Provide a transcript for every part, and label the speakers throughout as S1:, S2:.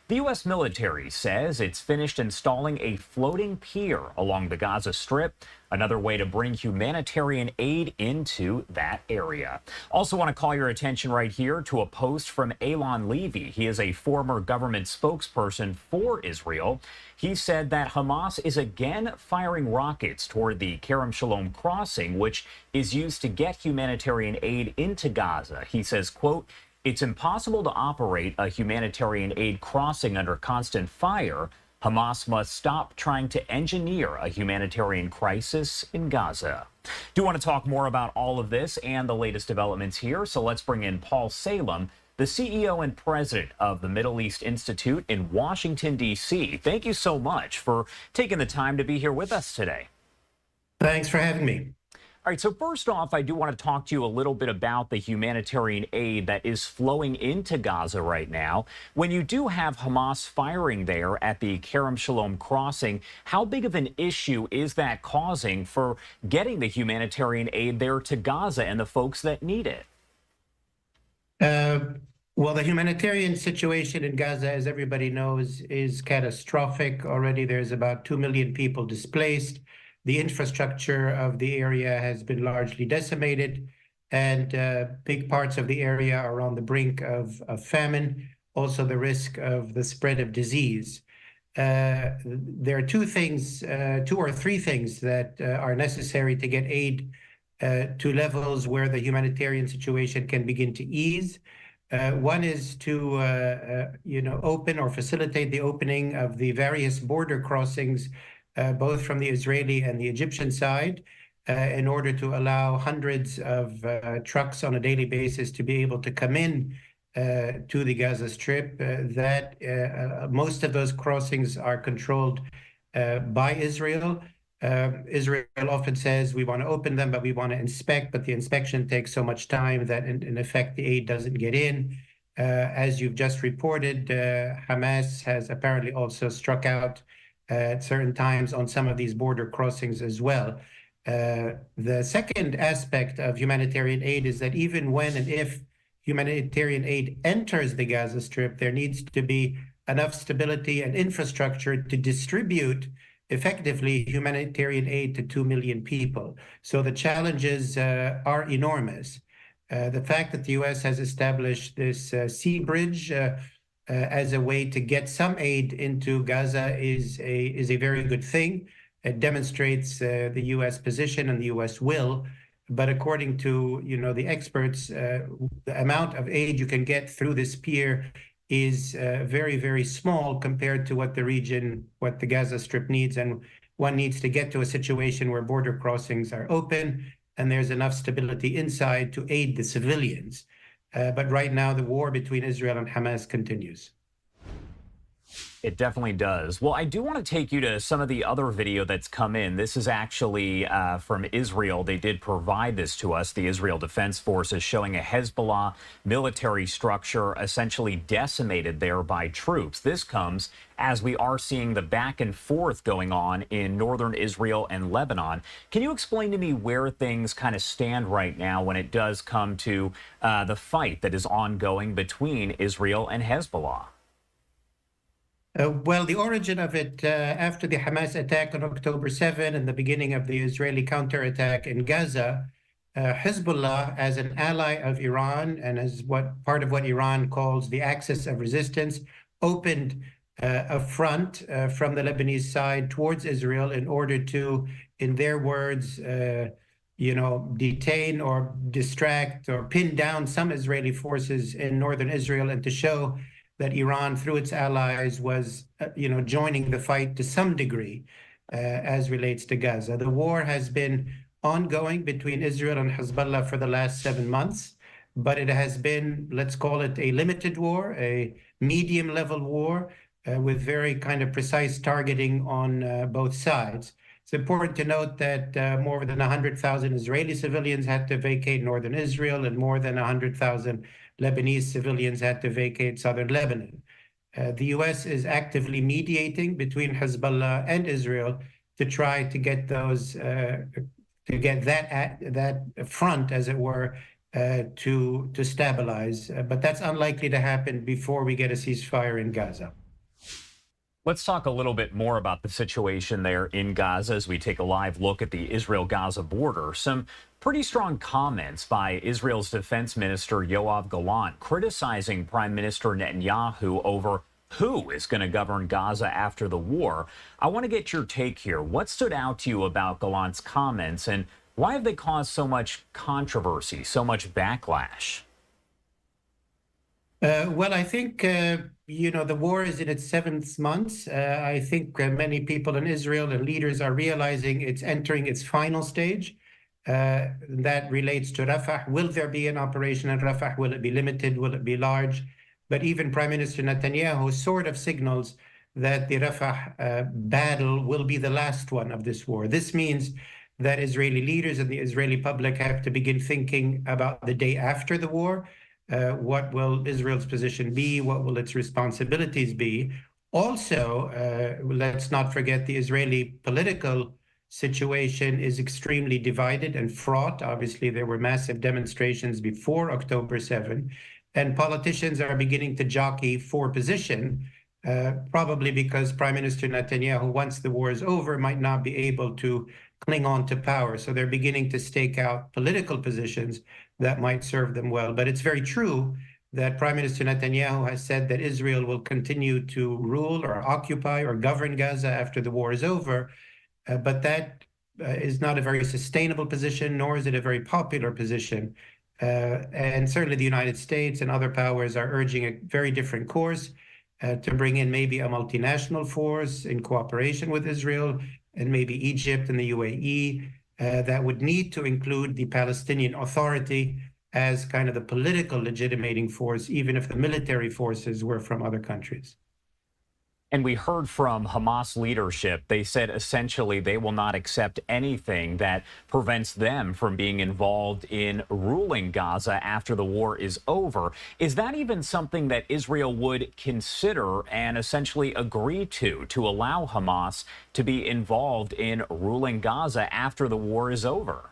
S1: The U.S. military says it's finished installing a floating pier along the Gaza Strip, another way to bring humanitarian aid into that area. Also want to call your attention right here to a post from Eylon Levy. He is a former government spokesperson for Israel. He said that Hamas is again firing rockets toward the Kerem Shalom crossing, which is used to get humanitarian aid into Gaza. He says, quote, "It's impossible to operate a humanitarian aid crossing under constant fire. Hamas must stop trying to engineer a humanitarian crisis in Gaza." Do want to talk more about all of this and the latest developments here, so let's bring in Paul Salem, the CEO and president of the Middle East Institute in Washington, D.C. Thank you so much for taking the time to be here with us today.
S2: Thanks for having me.
S1: All right, so first off, I do want to talk to you a little bit about the humanitarian aid that is flowing into Gaza right now. When you do have Hamas firing there at the Kerem Shalom crossing, how big of an issue is that causing for getting the humanitarian aid there to Gaza and the folks that need it?
S2: Well, the humanitarian situation in Gaza, as everybody knows, is catastrophic. Already there's about 2 million people displaced. The infrastructure of the area has been largely decimated, and big parts of the area are on the brink of famine, also the risk of the spread of disease. There are two or three things that are necessary to get aid to levels where the humanitarian situation can begin to ease. One is to open or facilitate the opening of the various border crossings, both from the Israeli and the Egyptian side, in order to allow hundreds of trucks on a daily basis to be able to come in to the Gaza Strip. Most of those crossings are controlled by Israel. Israel often says we want to open them, but we want to inspect, but the inspection takes so much time that in effect the aid doesn't get in. As you've just reported, Hamas has apparently also struck out at certain times on some of these border crossings as well. The second aspect of humanitarian aid is that even when and if humanitarian aid enters the Gaza Strip, there needs to be enough stability and infrastructure to distribute effectively humanitarian aid to 2 million people. So the challenges are enormous. The fact that the U.S. has established this sea bridge as a way to get some aid into Gaza is a very good thing. It demonstrates the U.S. position and the U.S. will. But according to the experts, the amount of aid you can get through this pier is very, very small compared to what the Gaza Strip needs. And one needs to get to a situation where border crossings are open and there's enough stability inside to aid the civilians. But right now, the war between Israel and Hamas continues.
S1: It definitely does. Well, I do want to take you to some of the other video that's come in. This is actually from Israel. They did provide this to us. The Israel Defense Forces showing a Hezbollah military structure essentially decimated there by troops. This comes as we are seeing the back and forth going on in northern Israel and Lebanon. Can you explain to me where things kind of stand right now when it does come to the fight that is ongoing between Israel and Hezbollah?
S2: Well, the origin of it after the Hamas attack on October 7 and the beginning of the Israeli counterattack in Gaza, Hezbollah, as an ally of Iran and as part of what Iran calls the axis of resistance, opened a front from the Lebanese side towards Israel in order to, in their words, detain or distract or pin down some Israeli forces in northern Israel, and to show that Iran, through its allies, was, joining the fight to some degree as relates to Gaza. The war has been ongoing between Israel and Hezbollah for the last 7 months, but it has been, let's call it a limited war, a medium-level war with very kind of precise targeting on both sides. It's important to note that more than 100,000 Israeli civilians had to vacate northern Israel, and more than 100,000 Lebanese civilians had to vacate southern Lebanon. The U.S. is actively mediating between Hezbollah and Israel to try to get that front, as it were, to stabilize. But that's unlikely to happen before we get a ceasefire in Gaza.
S1: Let's talk a little bit more about the situation there in Gaza as we take a live look at the Israel-Gaza border. Some pretty strong comments by Israel's defense minister Yoav Gallant criticizing Prime Minister Netanyahu over who is going to govern Gaza after the war. I want to get your take here. What stood out to you about Gallant's comments, and why have they caused so much controversy, so much backlash?
S2: Well, I think, the war is in its seventh month. I think many people in Israel and leaders are realizing it's entering its final stage. That relates to Rafah. Will there be an operation in Rafah? Will it be limited? Will it be large? But even Prime Minister Netanyahu sort of signals that the Rafah battle will be the last one of this war. This means that Israeli leaders and the Israeli public have to begin thinking about the day after the war. What will Israel's position be? What will its responsibilities be? Also, let's not forget the Israeli political situation is extremely divided and fraught. Obviously, there were massive demonstrations before October 7, and politicians are beginning to jockey for position, probably because Prime Minister Netanyahu, once the war is over, might not be able to cling on to power. So they're beginning to stake out political positions that might serve them well. But it's very true that Prime Minister Netanyahu has said that Israel will continue to rule or occupy or govern Gaza after the war is over. But that is not a very sustainable position, nor is it a very popular position. And certainly the United States and other powers are urging a very different course to bring in maybe a multinational force in cooperation with Israel and maybe Egypt and the UAE that would need to include the Palestinian Authority as kind of the political legitimating force, even if the military forces were from other countries.
S1: And we heard from Hamas leadership. They said essentially they will not accept anything that prevents them from being involved in ruling Gaza after the war is over. Is that even something that Israel would consider and essentially agree to allow Hamas to be involved in ruling Gaza after the war is over?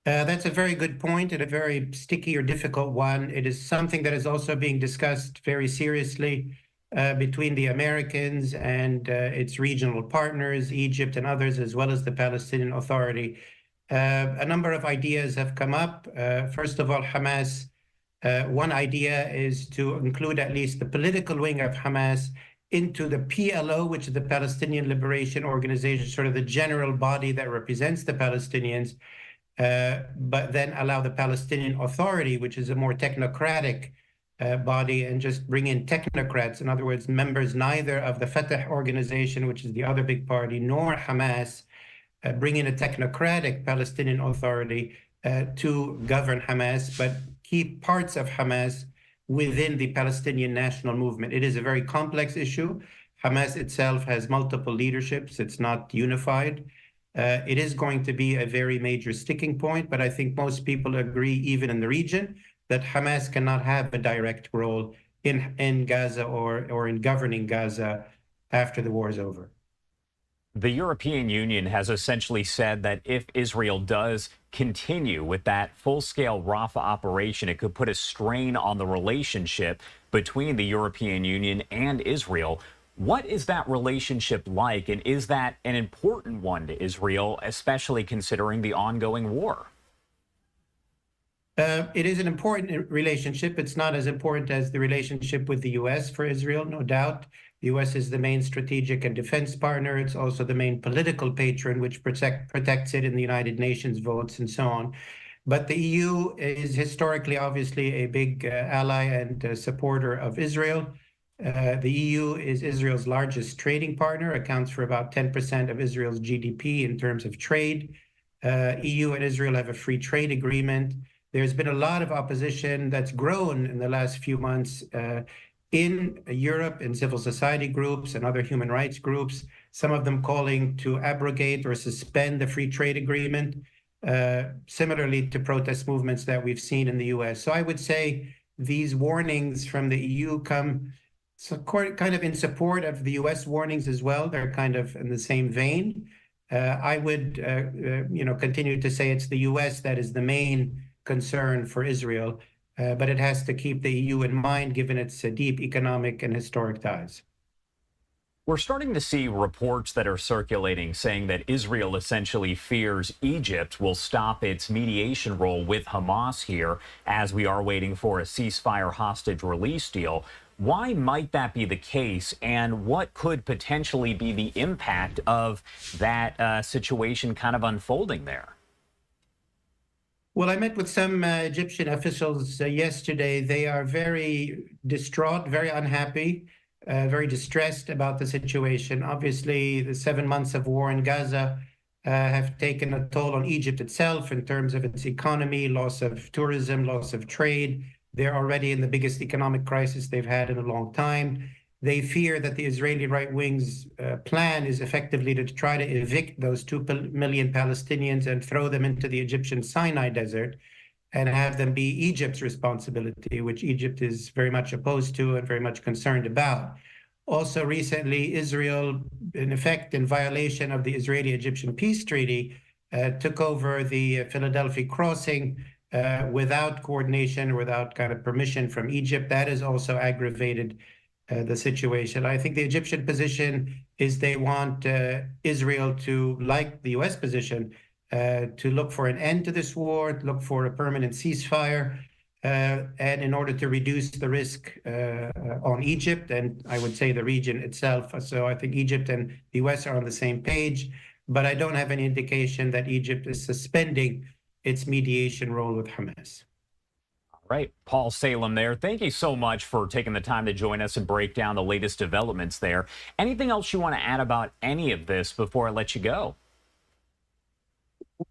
S2: That's a very good point and a very sticky or difficult one. It is something that is also being discussed very seriously between the Americans and its regional partners, Egypt and others, as well as the Palestinian Authority. A number of ideas have come up. First of all, Hamas, one idea is to include at least the political wing of Hamas into the PLO, which is the Palestinian Liberation Organization, sort of the general body that represents the Palestinians, but then allow the Palestinian Authority, which is a more technocratic body, and just bring in technocrats, in other words, members neither of the Fatah organization, which is the other big party, nor Hamas, bring in a technocratic Palestinian Authority to govern Hamas, but keep parts of Hamas within the Palestinian national movement. It is a very complex issue. Hamas itself has multiple leaderships. It's not unified. It is going to be a very major sticking point, but I think most people agree, even in the region, that Hamas cannot have a direct role in Gaza or in governing Gaza after the war is over.
S1: The European Union has essentially said that if Israel does continue with that full-scale Rafah operation, it could put a strain on the relationship between the European Union and Israel. What is that relationship like, and is that an important one to Israel, especially considering the ongoing war?
S2: It is an important relationship. It's not as important as the relationship with the U.S. for Israel, no doubt. The U.S. is the main strategic and defense partner. It's also the main political patron, which protects it in the United Nations votes and so on. But the EU is historically, obviously, a big ally and supporter of Israel. The EU is Israel's largest trading partner, accounts for about 10% of Israel's GDP in terms of trade. EU and Israel have a free trade agreement. There's been a lot of opposition that's grown in the last few months in Europe, in civil society groups and other human rights groups, some of them calling to abrogate or suspend the free trade agreement, similarly to protest movements that we've seen in the US. So I would say these warnings from the EU come kind of in support of the US warnings as well. They're kind of in the same vein. I would continue to say it's the US that is the main concern for Israel, but it has to keep the EU in mind, given its deep economic and historic ties.
S1: We're starting to see reports that are circulating saying that Israel essentially fears Egypt will stop its mediation role with Hamas here as we are waiting for a ceasefire hostage release deal. Why might that be the case, and what could potentially be the impact of that situation kind of unfolding there?
S2: Well, I met with some Egyptian officials yesterday. They are very distraught, very unhappy, very distressed about the situation. Obviously, the 7 months of war in Gaza have taken a toll on Egypt itself in terms of its economy, loss of tourism, loss of trade. They're already in the biggest economic crisis they've had in a long time. They fear that the Israeli right wing's plan is effectively to try to evict those 2 million Palestinians and throw them into the Egyptian Sinai desert and have them be Egypt's responsibility, which Egypt is very much opposed to and very much concerned about. Also recently, Israel, in effect, in violation of the Israeli-Egyptian peace treaty, took over the Philadelphia crossing without coordination, without kind of permission from Egypt. That has also aggravated the situation. I think the Egyptian position is they want Israel to, like the US position, to look for an end to this war, to look for a permanent ceasefire, and in order to reduce the risk on Egypt and I would say the region itself. So I think Egypt and the US are on the same page, but I don't have any indication that Egypt is suspending its mediation role with Hamas.
S1: Right. Paul Salem there. Thank you so much for taking the time to join us and break down the latest developments there. Anything else you want to add about any of this before I let you go?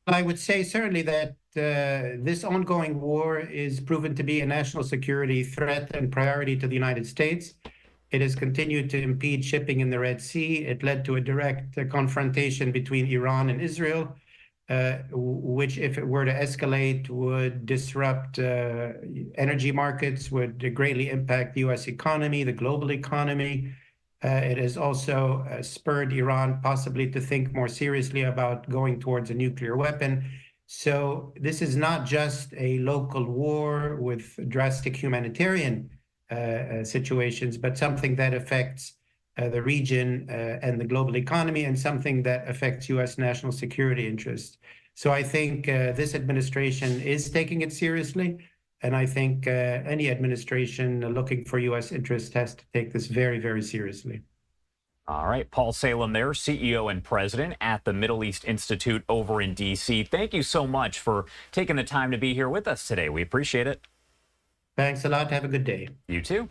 S2: I would say certainly that this ongoing war is proven to be a national security threat and priority to the United States. It has continued to impede shipping in the Red Sea. It led to a direct confrontation between Iran and Israel, which, if it were to escalate, would disrupt energy markets, would greatly impact the US economy, the global economy. It has also spurred Iran possibly to think more seriously about going towards a nuclear weapon. So this is not just a local war with drastic humanitarian situations, but something that affects the region and the global economy, and something that affects US national security interests. So I think this administration is taking it seriously. And I think any administration looking for US interests has to take this very, very seriously.
S1: All right. Paul Salem there, CEO and president at the Middle East Institute over in D.C. Thank you so much for taking the time to be here with us today. We appreciate it.
S2: Thanks a lot. Have a good day.
S1: You too.